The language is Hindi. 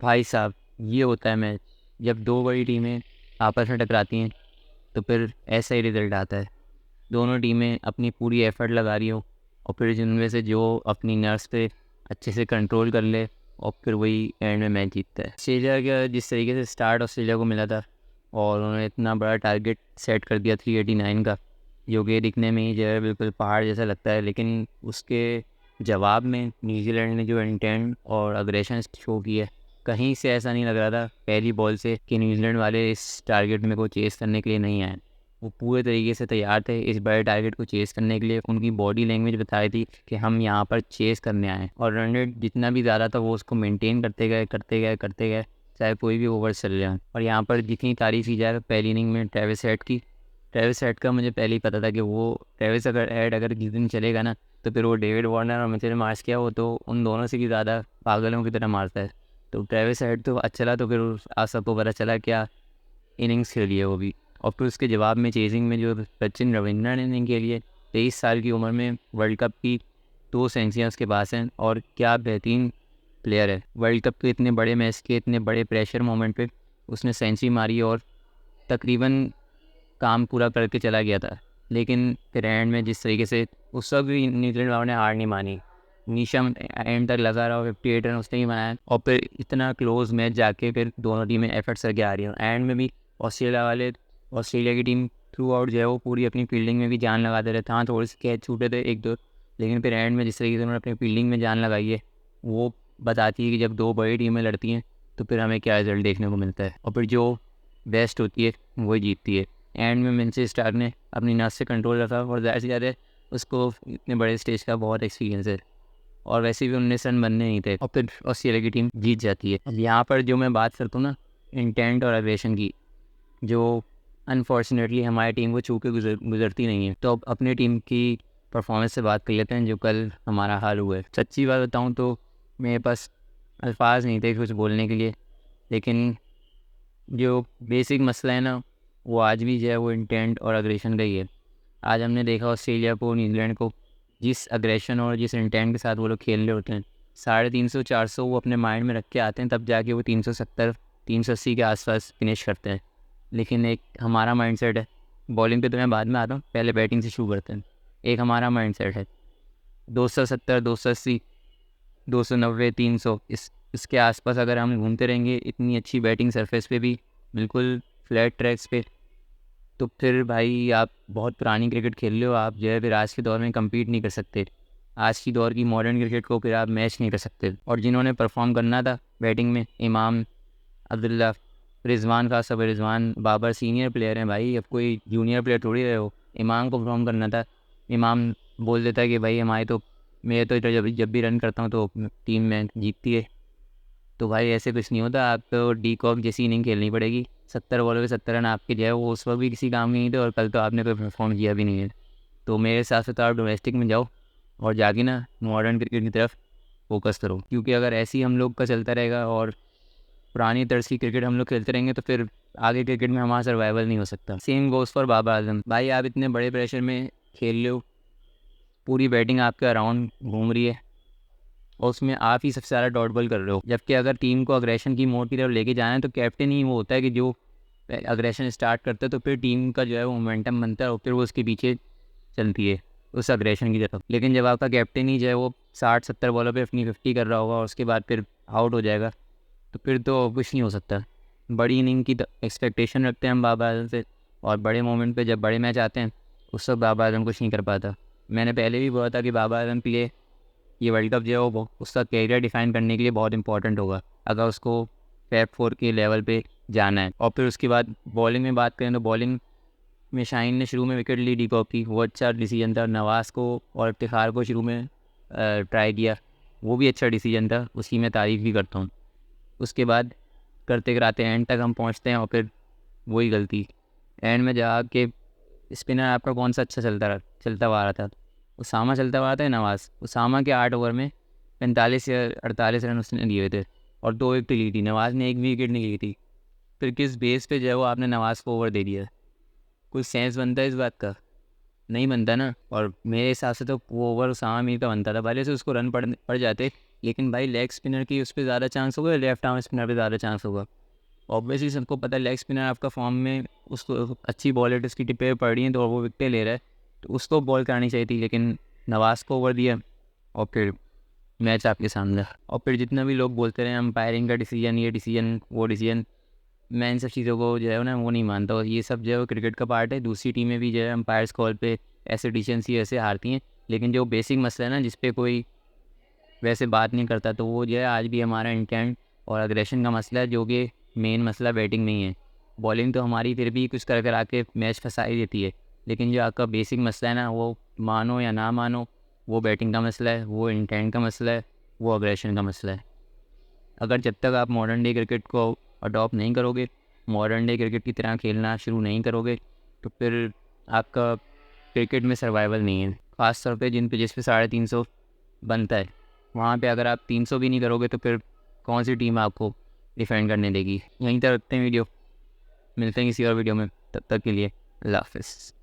भाई साहब, ये होता है मैच जब दो बड़ी टीमें आपस में टकराती हैं, तो फिर ऐसा ही रिजल्ट आता है। दोनों टीमें अपनी पूरी एफर्ट लगा रही हो और फिर जिनमें से जो अपनी नर्व्स पे अच्छे से कंट्रोल कर ले और फिर वही एंड में मैच जीतता है। ऑस्ट्रेलिया का जिस तरीके से स्टार्ट ऑस्ट्रेलिया को मिला था और उन्होंने इतना बड़ा टारगेट सेट कर दिया 389 का, जो कि दिखने में ही जो है बिल्कुल पहाड़ जैसा लगता है, लेकिन उसके जवाब में न्यूजीलैंड ने जो इंटेंट और अग्रेशन शो की है, कहीं से ऐसा नहीं लग रहा था पहली बॉल से कि न्यूजीलैंड वाले इस टारगेट में को चेस करने के लिए नहीं आए। वो पूरे तरीके से तैयार थे इस बड़े टारगेट को चेस करने के लिए। उनकी बॉडी लैंग्वेज बताई थी कि हम यहाँ पर चेस करने आए, और रन रेट जितना भी ज़्यादा था वो उसको मेंटेन करते गए करते गए करते गए, चाहे कोई भी ओवर चल जाए। और यहाँ पर जितनी तारीफ़ की जाए पहली इनिंग में ट्रेविस हेड की, ट्रेविस हेड का मुझे पहले ही पता था कि वो ट्रेविस अगर जिस दिन चलेगा ना, तो फिर वो डेविड वार्नर और मिचेल मार्श किया वो तो उन दोनों से भी ज़्यादा पागलों की तरह मारता है। तो ट्रेविस हेड तो अच्छा चला, तो फिर आप सबको पता चला क्या इनिंग्स खेली है वो भी। और फिर उसके जवाब में चेजिंग में जो सचिन रविंद्रन ने इनिंग खेली है, 23 साल की उम्र में वर्ल्ड कप की 2 सेंचुरियाँ उसके पास हैं, और क्या बेहतरीन प्लेयर है। वर्ल्ड कप के इतने बड़े मैच के इतने बड़े प्रेशर मोमेंट पे उसने सेंचुरी मारी और तकरीबन काम पूरा करके चला गया था। लेकिन फिर एंड में जिस तरीके से उस वक्त भी न्यूजीलैंड वालों ने हार नहीं मानी, नीशम एंड तक लगा रहा, 58 रन उसने ही बनाया, और फिर इतना क्लोज मैच जाके फिर दोनों टीमें एफर्ट्स करके आ रही हैं। एंड में भी ऑस्ट्रेलिया की टीम थ्रू आउट जो है वो पूरी अपनी फील्डिंग में भी जान लगा दे रहे थे। हाँ, थोड़े से कैच छूटे थे एक दो, लेकिन फिर एंड में जिस तरीके से उन्होंने अपनी फील्डिंग में जान लगाई है, वो बताती है कि जब दो बड़ी टीमें लड़ती हैं तो फिर हमें क्या रिजल्ट देखने को मिलता है, और फिर जो बेस्ट होती है वही जीतती है। एंड में मिचेल स्टार्क ने अपनी नस से कंट्रोल रखा, और ज़्यादा से ज़्यादा उसको इतने बड़े स्टेज का बहुत एक्सपीरियंस है, और वैसे भी 19 रन बनने नहीं थे, और फिर ऑस्ट्रेलिया की टीम जीत जाती है। अब यहाँ पर जो मैं बात करता हूँ ना, इंटेंट और एग्रेशन की, जो अनफॉर्चुनेटली हमारी टीम को छू के गुजरती नहीं है। तो अब अपनी टीम की परफॉर्मेंस से बात कर लेते हैं, जो कल हमारा हाल हुआ है। सच्ची बात बताऊँ तो मेरे पास अल्फाज नहीं थे कुछ बोलने के लिए, लेकिन जो बेसिक मसला है ना, वो आज भी जो है वो इंटेंट और अग्रेशन का ही है। आज हमने देखा ऑस्ट्रेलिया को, न्यूजीलैंड को, जिस अग्रेशन और जिस इंटेंट के साथ वो लोग खेल रहे होते हैं, 350 400 वो अपने माइंड में रख के आते हैं, तब जाके वो 370 380 के आसपास फिनिश करते हैं। लेकिन एक हमारा माइंडसेट है, बॉलिंग पे तो मैं बाद में आता हूँ, पहले बैटिंग से शुरू करते हैं। एक हमारा माइंडसेट है 270 280 290 300, इसके आसपास अगर हम घूमते रहेंगे इतनी अच्छी बैटिंग सरफेस पे भी, बिल्कुल फ्लैट ट्रैक्स पे, तो फिर भाई आप बहुत पुरानी क्रिकेट खेल रहे हो। आप जो है फिर आज के दौर में कम्पीट नहीं कर सकते। आज की दौर की मॉडर्न क्रिकेट को फिर आप मैच नहीं कर सकते। और जिन्होंने परफॉर्म करना था बैटिंग में, इमाम, अब्दुल्ला, रिजवान, खास तौर पर रिजवान बाबर सीनियर प्लेयर हैं भाई, अब कोई जूनियर प्लेयर थोड़ी रहे हो। इमाम को परफॉर्म करना था। इमाम बोल देता है कि भाई हमारे तो, मैं तो जब भी रन करता हूँ तो टीम में जीतती है। तो भाई ऐसे कुछ नहीं होता, आपको डी कॉक जैसी इनिंग खेलनी पड़ेगी। 70 बॉलों पे 70 रन आपके जो है वो उस वक्त भी किसी काम के नहीं थे, और कल तो आपने कोई परफॉर्म किया भी नहीं है। तो मेरे हिसाब से तो आप डोमेस्टिक में जाओ और जाके ना मॉडर्न क्रिकेट की तरफ फोकस करो, क्योंकि अगर ऐसे ही हम लोग का चलता रहेगा और पुरानी तर्ज की क्रिकेट हम लोग खेलते रहेंगे, तो फिर आगे क्रिकेट में हमारा सर्वाइवल नहीं हो सकता। Same goes for Babar Azam. भाई आप इतने बड़े प्रेशर में खेल रहे हो, पूरी बैटिंग आपके अराउंड घूम रही है, और उसमें आप ही सबसे ज़्यादा डॉट बॉल कर रहे हो। जबकि अगर टीम को अग्रेशन की मोड की तरफ लेके जाना है तो कैप्टन ही वो होता है कि जो अग्रेशन स्टार्ट करता है, तो फिर टीम का जो है वो मोमेंटम बनता है और फिर वो उसके पीछे चलती है उस अग्रेशन की तरफ। लेकिन जब आपका कैप्टन ही जो है वो 60 70 बॉलों पे अपनी 50 कर रहा होगा और उसके बाद फिर आउट हो जाएगा, तो फिर तो कुछ नहीं हो सकता। बड़ी इनिंग की एक्सपेक्टेशन रखते हैं हम बाबर आजम से, और बड़े मोमेंट पे जब बड़े मैच आते हैं उस वक्त बाबर आजम कुछ नहीं कर पाता। मैंने पहले भी बोला था कि बाबर आजम के लिए ये वर्ल्ड कप जो है वो उसका कैरियर डिफाइन करने के लिए बहुत इंपॉर्टेंट होगा, अगर उसको फैब 4 के लेवल पे जाना है। और फिर उसके बाद बॉलिंग में बात करें तो बॉलिंग में शाहीन ने शुरू में विकेट ली डी कॉक की, वो अच्छा डिसीजन था। नवाज़ को और इफ्तिखार को शुरू में ट्राई किया, वो भी अच्छा डिसीजन था, उसकी मैं तारीफ़ भी करता हूँ। उसके बाद करते कराते एंड तक हम पहुँचते हैं और फिर वही गलती एंड में जाके। स्पिनर आपका कौन सा अच्छा चलता हुआ आ रहा था? उसामा चलता हुआ था। नवाज़, उसामा के 8 ओवर में 45 या 48 रन उसने लिए थे और 2 विकेट ली थी। नवाज़ ने एक भी विकेट नहीं ली थी। फिर किस बेस पे जो है वो आपने नवाज़ को ओवर दे दिया? कुछ सेंस बनता है इस बात का? नहीं बनता ना। और मेरे हिसाब से तो वो ओवर उसामा मीर का बनता था, भले से उसको रन पड़ जाते, लेकिन भाई लेग स्पिनर की उस पर ज़्यादा चांस होगा, लेफ्ट आर्म स्पिनर पे ज़्यादा चांस होगा। ऑब्वियसली सबको पता है लेग स्पिनर आपका फॉर्म में, उसको अच्छी बॉल है, उसकी टिप्पे पड़ रही हैं तो वो विकटें ले रहा है, तो उसको बॉल करानी चाहिए थी, लेकिन नवाज़ को ओवर दिया और फिर मैच आपके सामने। और फिर जितना भी लोग बोलते रहे अंपायरिंग का डिसीजन, ये डिसीजन वो डिसीजन, मैं इन सब चीज़ों को जो है ना वो नहीं मानता। और ये सब जो है वो क्रिकेट का पार्ट है। दूसरी टीमें भी जो है अंपायर्स कॉल पे ऐसे डिसीजन ही ऐसे हारती हैं, लेकिन जो बेसिक मसला है ना जिस पे कोई वैसे बात नहीं करता, तो वो जो है आज भी हमारा इंटेंट और अग्रेशन का मसला है, जो कि मेन मसला बैटिंग में ही है। बॉलिंग तो हमारी फिर भी कुछ कर कर आके मैच फंसा ही देती है, लेकिन जो आपका बेसिक मसला है ना, वो मानो या ना मानो, वो बैटिंग का मसला है, वो इंटेंट का मसला है, वो अग्रेशन का मसला है। अगर जब तक आप मॉडर्न डे क्रिकेट को अडॉप्ट नहीं करोगे, मॉडर्न डे क्रिकेट की तरह खेलना शुरू नहीं करोगे, तो फिर आपका क्रिकेट में सर्वाइवल नहीं है। ख़ास तौर पे जिस पे 350 बनता है, वहाँ पे अगर आप 300 भी नहीं करोगे तो फिर कौन सी टीम आपको डिफेंड करने देगी। यहीं तक रखते हैं वीडियो, मिलते हैं किसी और वीडियो में, तब तक के लिए अल्लाह हाफ़िज़।